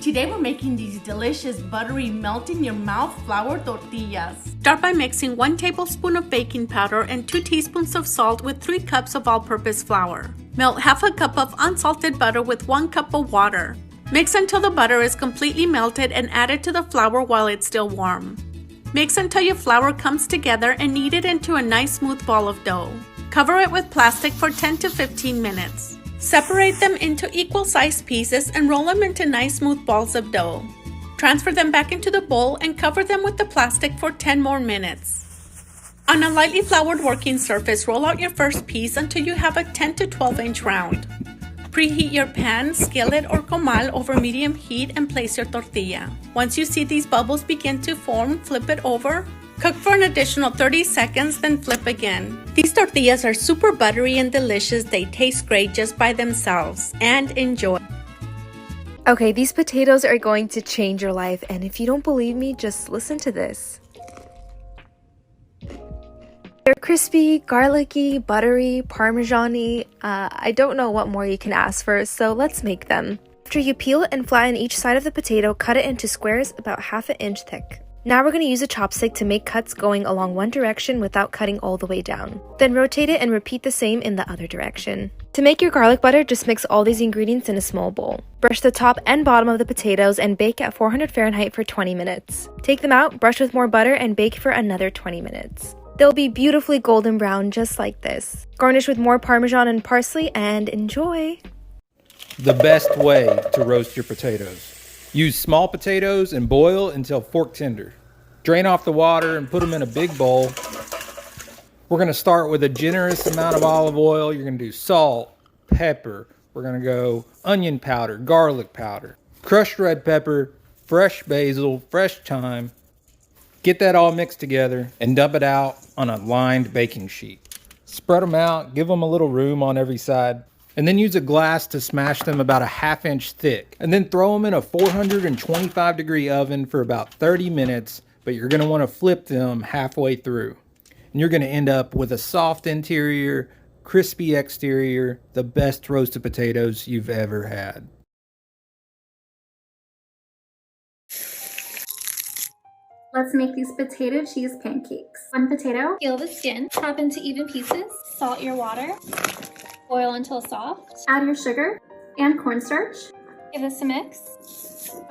Today we're making these delicious buttery melt-in-your-mouth flour tortillas. Start by mixing 1 tablespoon of baking powder and 2 teaspoons of salt with 3 cups of all-purpose flour. Melt half a cup of unsalted butter with 1 cup of water. Mix until the butter is completely melted and add it to the flour while it's still warm. Mix until your flour comes together and knead it into a nice smooth ball of dough. Cover it with plastic for 10 to 15 minutes. Separate them into equal-sized pieces and roll them into nice smooth balls of dough. Transfer them back into the bowl and cover them with the plastic for 10 more minutes. On a lightly floured working surface, roll out your first piece until you have a 10 to 12 inch round. Preheat your pan, skillet, or comal over medium heat and place your tortilla. Once you see these bubbles begin to form, flip it over. Cook for an additional 30 seconds, then flip again. These tortillas are super buttery and delicious. They taste great just by themselves. And enjoy. Okay, these potatoes are going to change your life, and if you don't believe me, just listen to this. They're crispy, garlicky, buttery, parmesan-y. I don't know what more you can ask for, so let's make them. After you peel and flatten each side of the potato, cut it into squares about ½ inch thick. Now we're going to use a chopstick to make cuts going along one direction without cutting all the way down. Then rotate it and repeat the same in the other direction. To make your garlic butter, just mix all these ingredients in a small bowl. Brush the top and bottom of the potatoes and bake at 400 Fahrenheit for 20 minutes. Take them out, brush with more butter, and bake for another 20 minutes. They'll be beautifully golden brown just like this. Garnish with more parmesan and parsley and enjoy! The best way to roast your potatoes. Use small potatoes and boil until fork tender. Drain off the water and put them in a big bowl. We're going to start with a generous amount of olive oil. You're going to do salt, pepper. We're going to go onion powder, garlic powder, crushed red pepper, fresh basil, fresh thyme. Get that all mixed together and dump it out on a lined baking sheet. Spread them out, give them a little room on every side, and then use a glass to smash them about a ½ inch thick. And then throw them in a 425 degree oven for about 30 minutes, but you're gonna wanna flip them halfway through. And you're gonna end up with a soft interior, crispy exterior, the best roasted potatoes you've ever had. Let's make these potato cheese pancakes. 1 potato. Peel the skin, chop into even pieces, salt your water, boil until soft. Add your sugar and cornstarch. Give this a mix.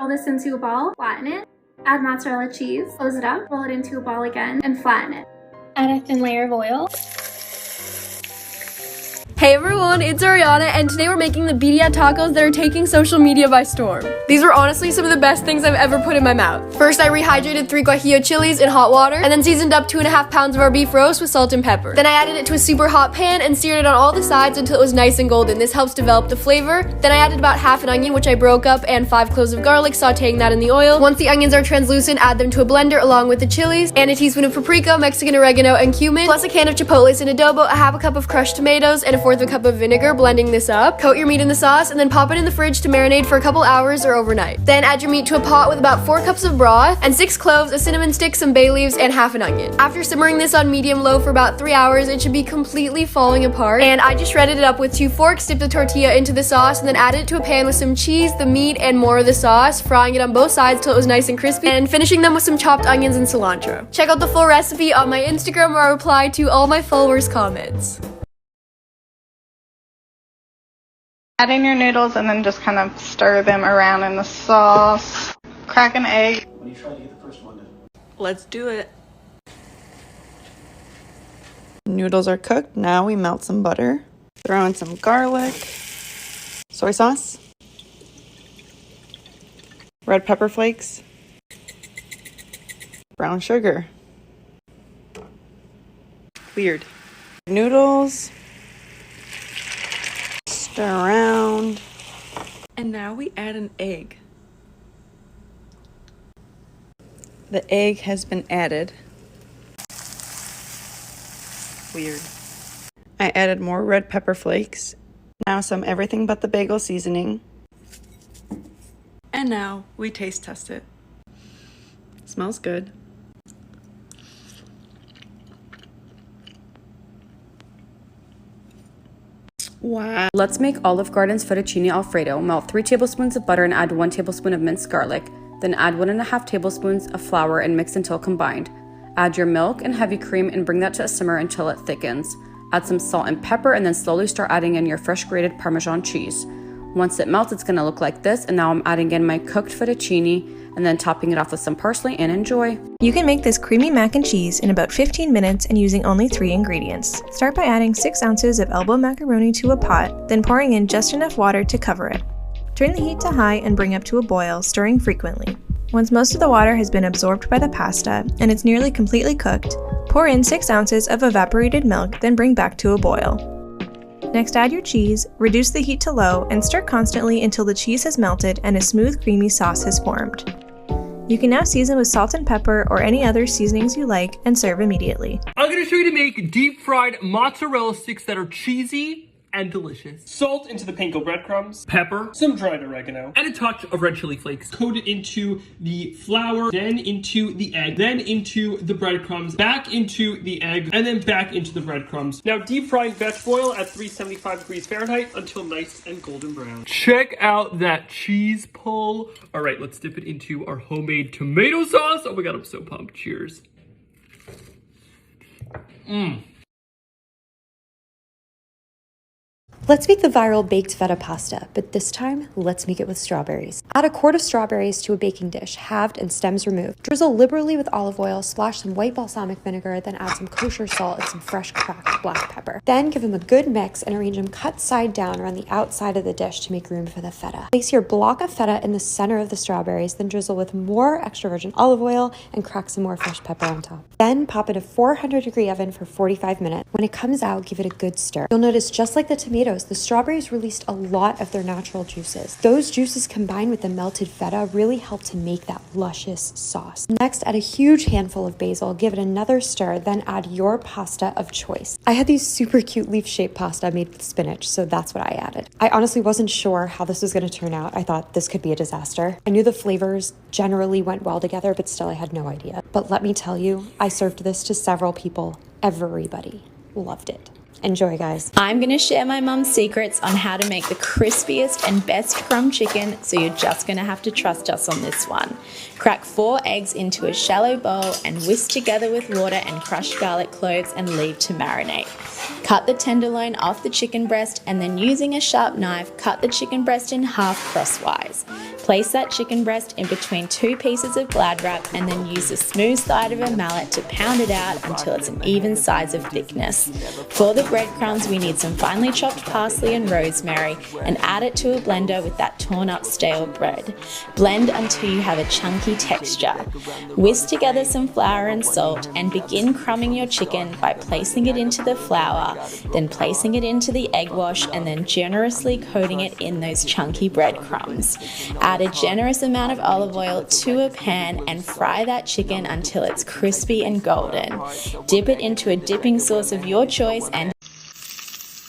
Roll this into a ball, flatten it. Add mozzarella cheese, close it up, roll it into a ball again, and flatten it. Add a thin layer of oil. Hey everyone, it's Ariana, and today we're making the birria tacos that are taking social media by storm. These were honestly some of the best things I've ever put in my mouth. First, I rehydrated 3 guajillo chilies in hot water, and then seasoned up 2½ pounds of our beef roast with salt and pepper. Then I added it to a super hot pan and seared it on all the sides until it was nice and golden. This helps develop the flavor. Then I added about ½ an onion, which I broke up, and 5 cloves of garlic, sauteing that in the oil. Once the onions are translucent, add them to a blender along with the chilies, and a teaspoon of paprika, Mexican oregano, and cumin, plus a can of chipotles in adobo, a ½ cup of crushed tomatoes, and a 1/4 cup of vinegar, blending this up. Coat your meat in the sauce and then pop it in the fridge to marinate for a couple hours or overnight. Then add your meat to a pot with about 4 cups of broth and 6 cloves, a cinnamon stick, some bay leaves, and ½ an onion. After simmering this on medium-low for about 3 hours, it should be completely falling apart. And I just shredded it up with 2 forks, dipped the tortilla into the sauce, and then added it to a pan with some cheese, the meat, and more of the sauce, frying it on both sides till it was nice and crispy, and finishing them with some chopped onions and cilantro. Check out the full recipe on my Instagram where I reply to all my followers' comments. Add in your noodles and then just kind of stir them around in the sauce. Crack an egg. When you try to get the first one in. Let's do it. Noodles are cooked. Now we melt some butter. Throw in some garlic, soy sauce, red pepper flakes, brown sugar. Weird. Noodles. Stir around. And now we add an egg. The egg has been added. Weird. I added more red pepper flakes. Now some everything but the bagel seasoning. And now we taste test it. Smells good. Wow. Let's make Olive Garden's fettuccine Alfredo. Melt 3 tablespoons of butter and add 1 tablespoon of minced garlic. Then add 1.5 tablespoons of flour and mix until combined. Add your milk and heavy cream and bring that to a simmer until it thickens. Add some salt and pepper and then slowly start adding in your fresh grated Parmesan cheese. Once it melts, it's going to look like this, and now I'm adding in my cooked fettuccine and then topping it off with some parsley, and enjoy. You can make this creamy mac and cheese in about 15 minutes and using only 3 ingredients. Start by adding 6 ounces of elbow macaroni to a pot, then pouring in just enough water to cover it. Turn the heat to high and bring up to a boil, stirring frequently. Once most of the water has been absorbed by the pasta and it's nearly completely cooked, pour in 6 ounces of evaporated milk, then bring back to a boil. Next, add your cheese, reduce the heat to low, and stir constantly until the cheese has melted and a smooth, creamy sauce has formed. You can now season with salt and pepper or any other seasonings you like and serve immediately. I'm going to show you to make deep-fried mozzarella sticks that are cheesy and delicious. Salt into the panko breadcrumbs, pepper, some dried oregano, and a touch of red chili flakes. Coat it into the flour, then into the egg, then into the breadcrumbs, back into the egg, and then back into the breadcrumbs. Now deep fry and veg boil at 375 degrees Fahrenheit until nice and golden brown. Check out that cheese pull. All right, let's dip it into our homemade tomato sauce. Oh my God, I'm so pumped. Cheers. Let's make the viral baked feta pasta, but this time, let's make it with strawberries. Add a quart of strawberries to a baking dish, halved and stems removed. Drizzle liberally with olive oil, splash some white balsamic vinegar, then add some kosher salt and some fresh cracked black pepper. Then give them a good mix and arrange them cut side down around the outside of the dish to make room for the feta. Place your block of feta in the center of the strawberries, then drizzle with more extra virgin olive oil and crack some more fresh pepper on top. Then pop it in a 400-degree oven for 45 minutes. When it comes out, give it a good stir. You'll notice just like the tomatoes, the strawberries released a lot of their natural juices. Those juices combined with the melted feta really help to make that luscious sauce. Next, add a huge handful of basil, give it another stir, then add your pasta of choice. I had these super cute leaf-shaped pasta made with spinach, so that's what I added. I honestly wasn't sure how this was going to turn out. I thought this could be a disaster. I knew the flavors generally went well together, but still I had no idea. But let me tell you, I served this to several people. Everybody loved it. Enjoy, guys. I'm going to share my mum's secrets on how to make the crispiest and best crumb chicken, so you're just going to have to trust us on this one. Crack 4 eggs into a shallow bowl and whisk together with water and crushed garlic cloves and leave to marinate. Cut the tenderloin off the chicken breast and then using a sharp knife, cut the chicken breast in half crosswise. Place that chicken breast in between 2 pieces of Glad wrap and then use the smooth side of a mallet to pound it out until it's an even size of thickness. For the breadcrumbs, we need some finely chopped parsley and rosemary and add it to a blender with that torn up stale bread. Blend until you have a chunky texture. Whisk together some flour and salt and begin crumbing your chicken by placing it into the flour, then placing it into the egg wash and then generously coating it in those chunky breadcrumbs. Add a generous amount of olive oil to a pan and fry that chicken until it's crispy and golden. Dip it into a dipping sauce of your choice and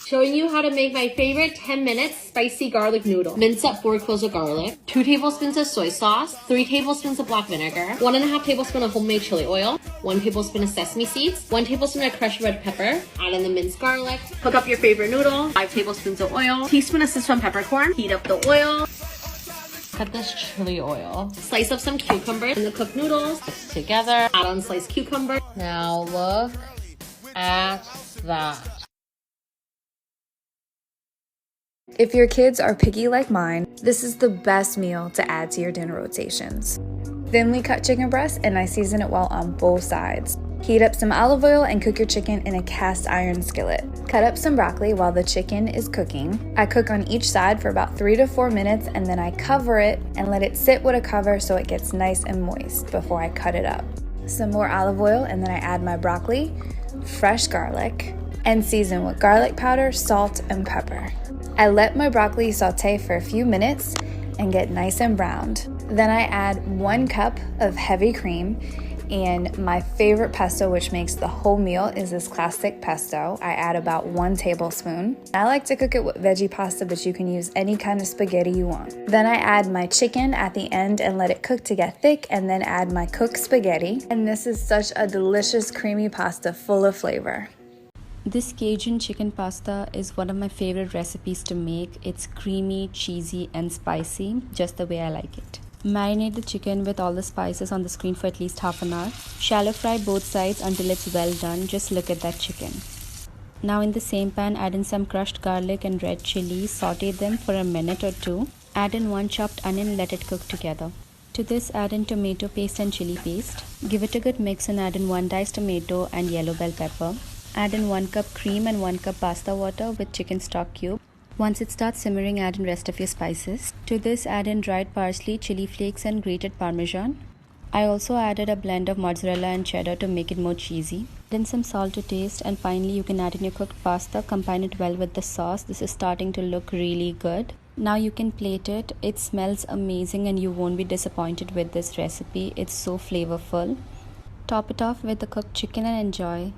showing you how to make my favorite 10-minute spicy garlic noodle. Mince up 4 cloves of garlic, 2 tablespoons of soy sauce, 3 tablespoons of black vinegar, 1.5 tablespoons of homemade chili oil, 1 tablespoon of sesame seeds, 1 tablespoon of crushed red pepper, add in the minced garlic, cook up your favorite noodle, 5 tablespoons of oil, teaspoon of Szechuan peppercorn, heat up the oil, cut this chili oil, slice up some cucumber and the cooked noodles, mix together, add on sliced cucumber. Now look at that. If your kids are picky like mine, this is the best meal to add to your dinner rotations. Thinly cut chicken breast and I season it well on both sides. Heat up some olive oil and cook your chicken in a cast iron skillet. Cut up some broccoli while the chicken is cooking. I cook on each side for about 3 to 4 minutes and then I cover it and let it sit with a cover so it gets nice and moist before I cut it up. Some more olive oil and then I add my broccoli, fresh garlic, and season with garlic powder, salt, and pepper. I let my broccoli saute for a few minutes and get nice and browned. Then I add 1 cup of heavy cream and my favorite pesto, which makes the whole meal, is this classic pesto. I add about 1 tablespoon. I like to cook it with veggie pasta, but you can use any kind of spaghetti you want. Then I add my chicken at the end and let it cook to get thick and then add my cooked spaghetti. And this is such a delicious creamy pasta full of flavor. This Cajun chicken pasta is one of my favorite recipes to make. It's creamy, cheesy, and spicy, just the way I like it. Marinate the chicken with all the spices on the screen for at least half an hour. Shallow fry both sides until it's well done. Just look at that chicken. Now in the same pan, add in some crushed garlic and red chili. Saute them for a minute or two. Add in 1 chopped onion and let it cook together. To this, add in tomato paste and chili paste. Give it a good mix and add in 1 diced tomato and yellow bell pepper. Add in 1 cup cream and 1 cup pasta water with chicken stock cube. Once it starts simmering, add in rest of your spices. To this, add in dried parsley, chili flakes, and grated parmesan. I also added a blend of mozzarella and cheddar to make it more cheesy. Add in some salt to taste, and finally you can add in your cooked pasta. Combine it well with the sauce. This is starting to look really good. Now you can plate it. It smells amazing and you won't be disappointed with this recipe. It's so flavorful. Top it off with the cooked chicken and enjoy.